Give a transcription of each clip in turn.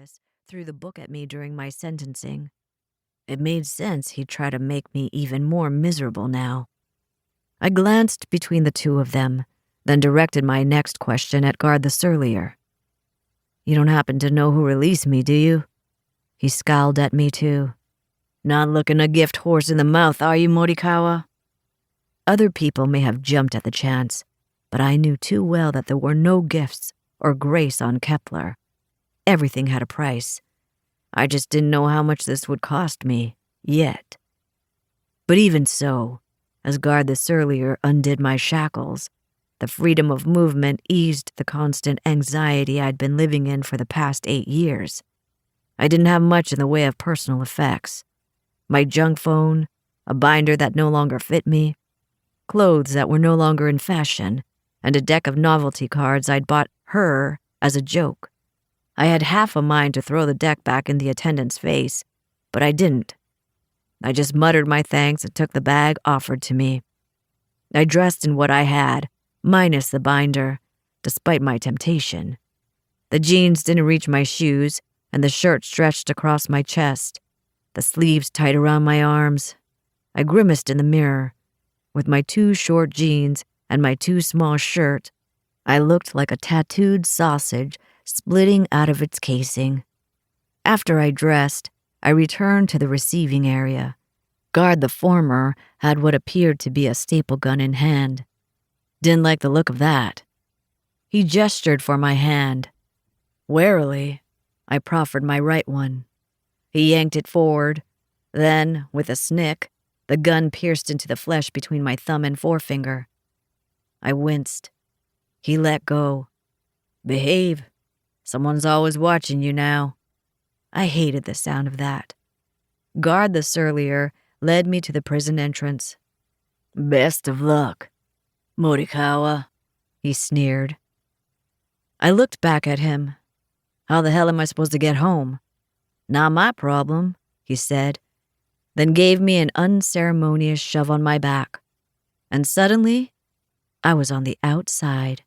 Thomas threw the book at me during my sentencing. It made sense he'd try to make me even more miserable now. I glanced between the two of them, then directed my next question at Guard the Surlier. "You don't happen to know who released me, do you?" He scowled at me too. "Not looking a gift horse in the mouth, are you, Morikawa?" Other people may have jumped at the chance, but I knew too well that there were no gifts or grace on Kepler. Everything had a price. I just didn't know how much this would cost me, yet. But even so, as Guard the Surlier undid my shackles, the freedom of movement eased the constant anxiety I'd been living in for the past 8 years. I didn't have much in the way of personal effects. My junk phone, a binder that no longer fit me, clothes that were no longer in fashion, and a deck of novelty cards I'd bought her as a joke. I had half a mind to throw the deck back in the attendant's face, but I didn't. I just muttered my thanks and took the bag offered to me. I dressed in what I had, minus the binder, despite my temptation. The jeans didn't reach my shoes, and the shirt stretched across my chest, the sleeves tight around my arms. I grimaced in the mirror. With my too short jeans and my too small shirt, I looked like a tattooed sausage splitting out of its casing. After I dressed, I returned to the receiving area. Guard the former had what appeared to be a staple gun in hand. Didn't like the look of that. He gestured for my hand. Warily, I proffered my right one. He yanked it forward. Then, with a snick, the gun pierced into the flesh between my thumb and forefinger. I winced. He let go. "Behave. Someone's always watching you now." I hated the sound of that. Guard the Surlier led me to the prison entrance. "Best of luck, Morikawa," he sneered. I looked back at him. "How the hell am I supposed to get home?" "Not my problem," he said, then gave me an unceremonious shove on my back. And suddenly, I was on the outside.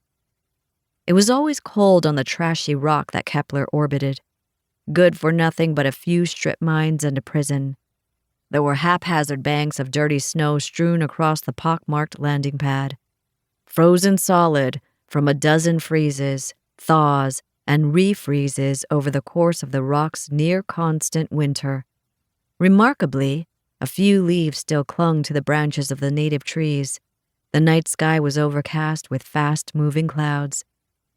It was always cold on the trashy rock that Kepler orbited. Good for nothing but a few strip mines and a prison. There were haphazard banks of dirty snow strewn across the pockmarked landing pad. Frozen solid from a dozen freezes, thaws, and refreezes over the course of the rock's near-constant winter. Remarkably, a few leaves still clung to the branches of the native trees. The night sky was overcast with fast-moving clouds,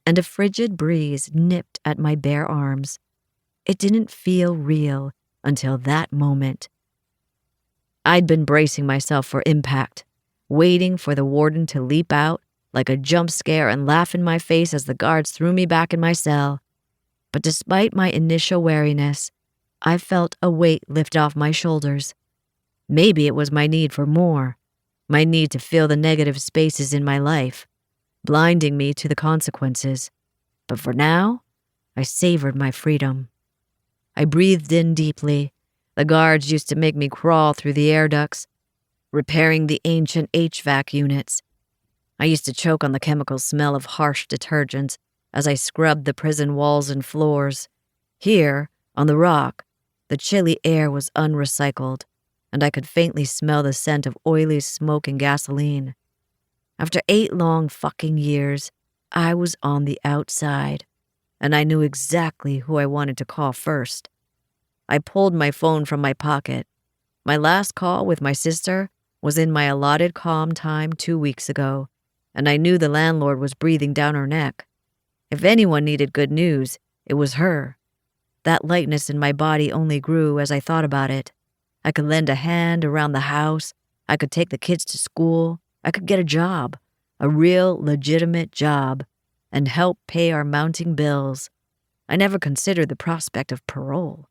and a frigid breeze nipped at my bare arms. It didn't feel real until that moment. I'd been bracing myself for impact, waiting for the warden to leap out like a jump scare and laugh in my face as the guards threw me back in my cell. But despite my initial wariness, I felt a weight lift off my shoulders. Maybe it was my need for more, my need to fill the negative spaces in my life, blinding me to the consequences. But for now, I savored my freedom. I breathed in deeply. The guards used to make me crawl through the air ducts, repairing the ancient HVAC units. I used to choke on the chemical smell of harsh detergents as I scrubbed the prison walls and floors. Here, on the rock, the chilly air was unrecycled, and I could faintly smell the scent of oily smoke and gasoline. After 8 long fucking years, I was on the outside, and I knew exactly who I wanted to call first. I pulled my phone from my pocket. My last call with my sister was in my allotted calm time 2 weeks ago, and I knew the landlord was breathing down her neck. If anyone needed good news, it was her. That lightness in my body only grew as I thought about it. I could lend a hand around the house. I could take the kids to school. I could get a job, a real, legitimate job, and help pay our mounting bills. I never considered the prospect of parole.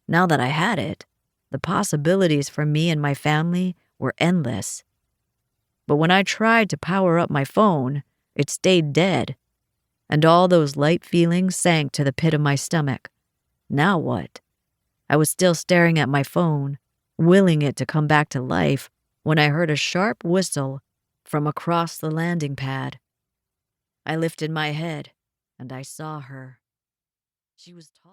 Now that I had it, the possibilities for me and my family were endless. But when I tried to power up my phone, it stayed dead, and all those light feelings sank to the pit of my stomach. Now what? I was still staring at my phone, willing it to come back to life, when I heard a sharp whistle from across the landing pad. I lifted my head, and I saw her. She was tall.